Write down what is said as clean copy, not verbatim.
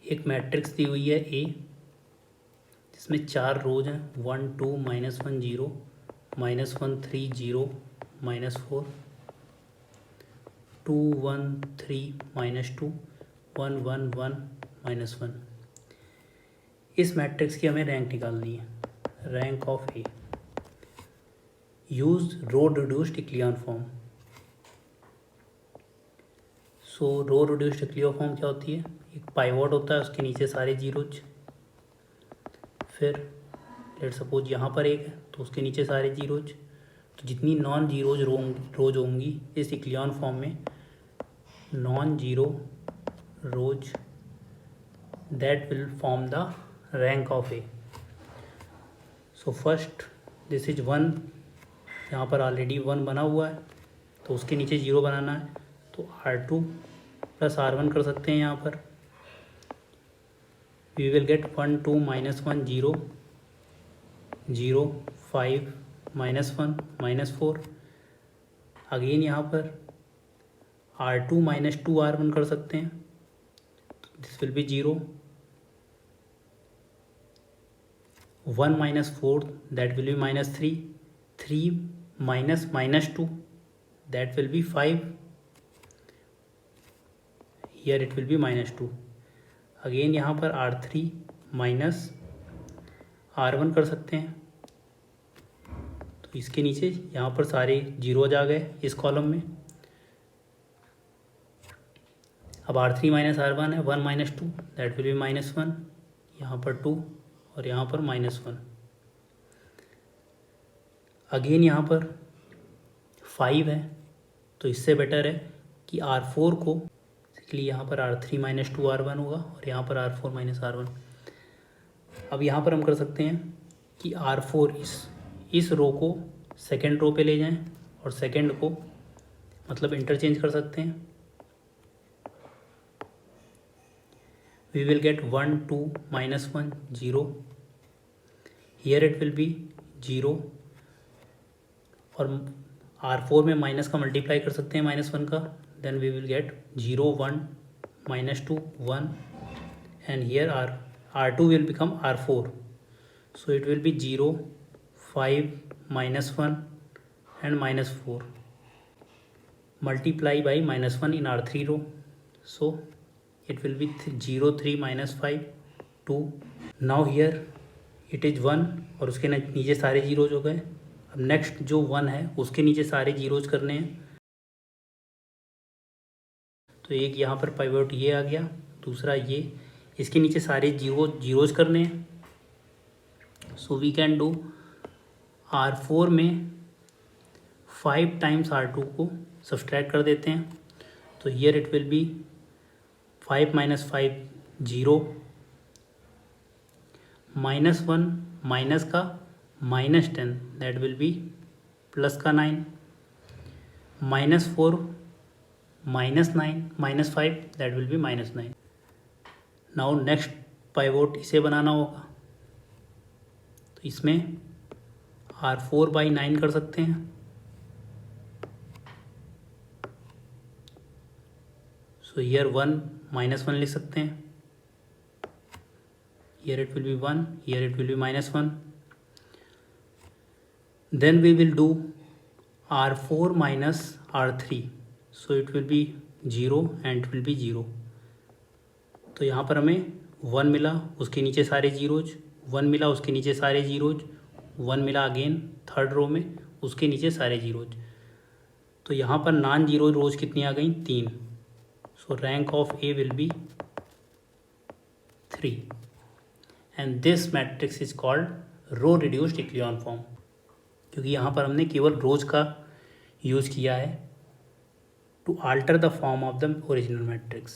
एक मैट्रिक्स दी हुई है ए, जिसमें 4 रोज हैं, 1 2 -1 0 -1 3 0 -4 2 1 3 -2 1 1 1 -1। इस मैट्रिक्स की हमें रैंक निकालनी है, rank of A. Use row reduced echelon form. So row reduced echelon form क्या होती है? एक पाइवट होता है, उसके नीचे सारे जीरोज, फिर लेट सपोज यहाँ पर एक है तो उसके नीचे सारे जीरोज। तो जितनी नॉन जीरोज रोज होंगी इस इक्लियन फॉर्म में, non zero rose, that will form the rank of A. So first this is 1, यहाँ पर ऑलरेडी 1 बना हुआ है तो उसके नीचे 0 बनाना है, तो R2 + R1 कर सकते हैं। यहाँ पर वी विल गेट 1 2 -1 0 0 5 -1 -4। अगेन यहाँ पर R2 - 2 R1 कर सकते हैं, this will be 0 1 -4 that will be -3 3 -2 that will be 5, here it will be -2। Again यहाँ पर R3 - R1 कर सकते हैं, तो इसके नीचे यहाँ पर सारे जीरोज आ गए इस कॉलम में। अब R3 - R1 है, 1 -2 दैट विल बी -1, यहाँ पर 2 और यहाँ पर -1। अगेन यहाँ पर 5 है, तो इससे बेटर है कि R4 को, इसलिए यहाँ पर R3 - 2 R1 होगा और यहाँ पर R4 - R1। अब यहाँ पर हम कर सकते हैं कि R4 इस रो को सेकेंड रो पे ले जाएं और सेकेंड को मतलब इंटरचेंज कर सकते हैं। We will get 1 2 -1 0, here it will be 0 और R4 में माइनस का मल्टीप्लाई कर सकते हैं -1 का, then we will get 0 1 -2 1 and here R2 will become R4, so it will be 0 5 -1 and -4 multiply by -1 in R3 row, so it will be 0 3 -5 2। Now here it is 1 और उसके नीचे सारे जीरोज हो गए। अब नेक्स्ट जो 1 है उसके नीचे सारे जीरोज करने हैं, तो एक यहाँ पर पाइवट ये आ गया, दूसरा ये, इसके नीचे सारे जीरोज करने हैं। So we can do R4 में 5 टाइम्स R2 को सब्सट्रैक्ट कर देते हैं, तो here it will B 5 - 5 0 -1 minus का -10 दैट विल बी प्लस का 9 -4 -9 -5 that will be -9। Now next pivot इसे बनाना होगा, तो इसमें R4/9 कर सकते हैं। सो हियर 1 -1 लिख सकते हैं, here it will B 1, here it will B -1। Then we will do R4 - R3, so it will be 0 and it will be 0। तो यहाँ पर हमें 1 मिला, उसके नीचे सारे जीरोज, 1 मिला उसके नीचे सारे जीरोज, 1 मिला अगेन थर्ड रो में उसके नीचे सारे जीरोज। तो यहाँ पर नॉन जीरो रोज कितनी आ गई? 3। So rank of A will be 3 and this matrix is called row reduced echelon form, क्योंकि यहाँ पर हमने केवल रोज का यूज़ किया है to alter the form of the original matrix.